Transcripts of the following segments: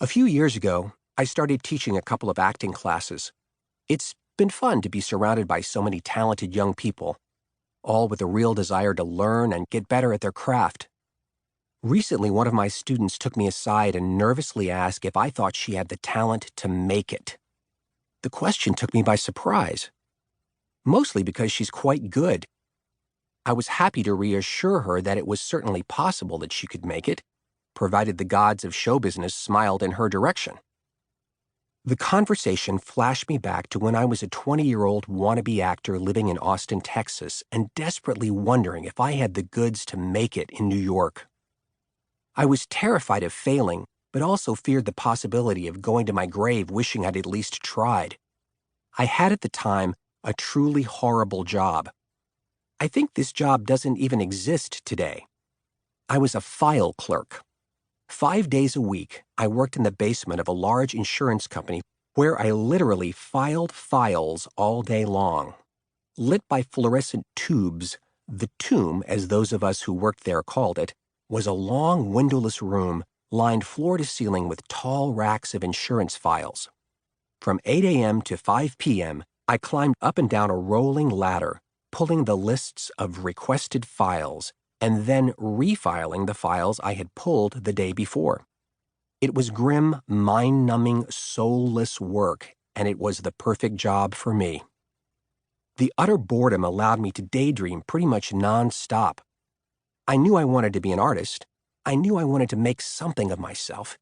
A few years ago, I started teaching a couple of acting classes. It's been fun to be surrounded by so many talented young people, all with a real desire to learn and get better at their craft. Recently, one of my students took me aside and nervously asked if I thought she had the talent to make it. The question took me by surprise, mostly because she's quite good. I was happy to reassure her that it was certainly possible that she could make it, provided the gods of show business smiled in her direction. The conversation flashed me back to when I was a 20-year-old wannabe actor living in Austin, Texas, and desperately wondering if I had the goods to make it in New York. I was terrified of failing, but also feared the possibility of going to my grave wishing I'd at least tried. I had at the time a truly horrible job. I think this job doesn't even exist today. I was a file clerk. 5 days a week, I worked in the basement of a large insurance company where I literally filed files all day long. Lit by fluorescent tubes, the tomb, as those of us who worked there called it, was a long windowless room lined floor to ceiling with tall racks of insurance files. From 8 a.m. to 5 p.m., I climbed up and down a rolling ladder, pulling the lists of requested files, and then refiling the files I had pulled the day before. It was grim, mind-numbing, soulless work, and it was the perfect job for me. The utter boredom allowed me to daydream pretty much non-stop. I knew I wanted to be an artist. I knew I wanted to make something of myself.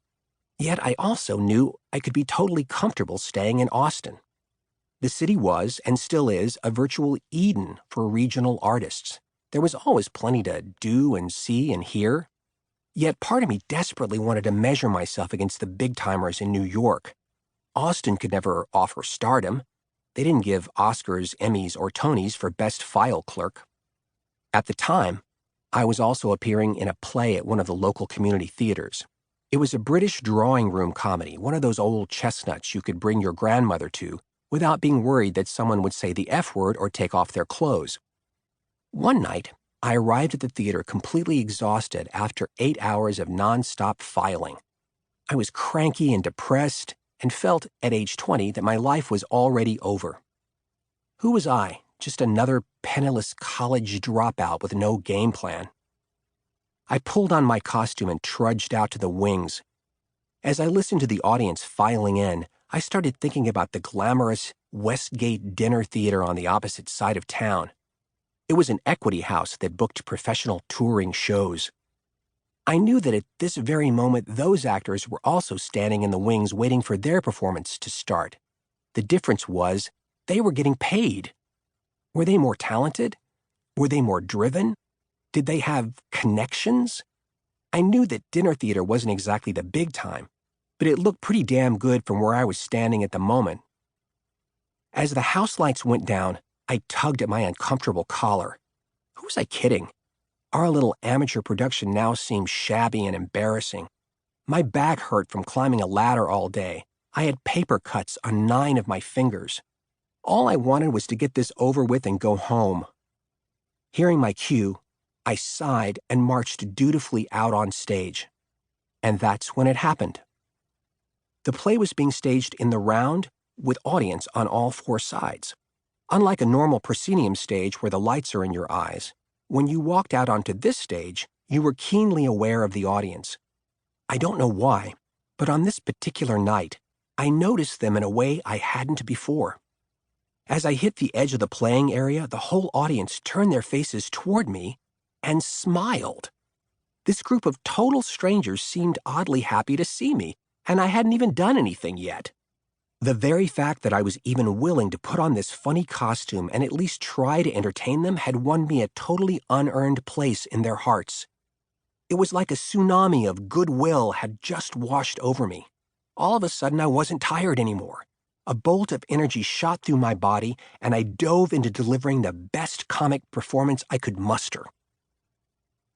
Yet I also knew I could be totally comfortable staying in Austin. The city was, and still is, a virtual Eden for regional artists. There was always plenty to do and see and hear. Yet part of me desperately wanted to measure myself against the big-timers in New York. Austin could never offer stardom. They didn't give Oscars, Emmys, or Tonys for Best File Clerk. At the time, I was also appearing in a play at one of the local community theaters. It was a British drawing room comedy, one of those old chestnuts you could bring your grandmother to without being worried that someone would say the F word or take off their clothes. One night, I arrived at the theater completely exhausted after 8 hours of nonstop filing. I was cranky and depressed and felt, at age 20, that my life was already over. Who was I? Just another penniless college dropout with no game plan. I pulled on my costume and trudged out to the wings. As I listened to the audience filing in, I started thinking about the glamorous Westgate Dinner Theater on the opposite side of town. It was an equity house that booked professional touring shows. I knew that at this very moment those actors were also standing in the wings waiting for their performance to start. The difference was they were getting paid. Were they more talented? Were they more driven? Did they have connections? I knew that dinner theater wasn't exactly the big time, but it looked pretty damn good from where I was standing at the moment. As the house lights went down, I tugged at my uncomfortable collar. Who was I kidding? Our little amateur production now seemed shabby and embarrassing. My back hurt from climbing a ladder all day. I had paper cuts on 9 of my fingers. All I wanted was to get this over with and go home. Hearing my cue, I sighed and marched dutifully out on stage. And that's when it happened. The play was being staged in the round with audience on all 4 sides. Unlike a normal proscenium stage where the lights are in your eyes, when you walked out onto this stage, you were keenly aware of the audience. I don't know why, but on this particular night, I noticed them in a way I hadn't before. As I hit the edge of the playing area, the whole audience turned their faces toward me and smiled. This group of total strangers seemed oddly happy to see me, and I hadn't even done anything yet. The very fact that I was even willing to put on this funny costume and at least try to entertain them had won me a totally unearned place in their hearts. It was like a tsunami of goodwill had just washed over me. All of a sudden, I wasn't tired anymore. A bolt of energy shot through my body, and I dove into delivering the best comic performance I could muster.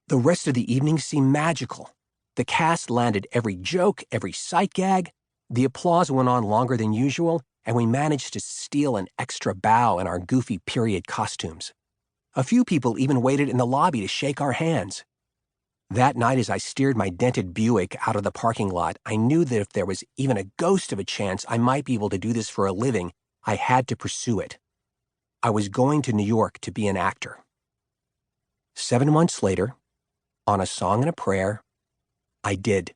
The rest of the evening seemed magical. The cast landed every joke, every sight gag. The applause went on longer than usual, and we managed to steal an extra bow in our goofy period costumes. A few people even waited in the lobby to shake our hands. That night, as I steered my dented Buick out of the parking lot, I knew that if there was even a ghost of a chance I might be able to do this for a living, I had to pursue it. I was going to New York to be an actor. 7 months later, on a song and a prayer, I did.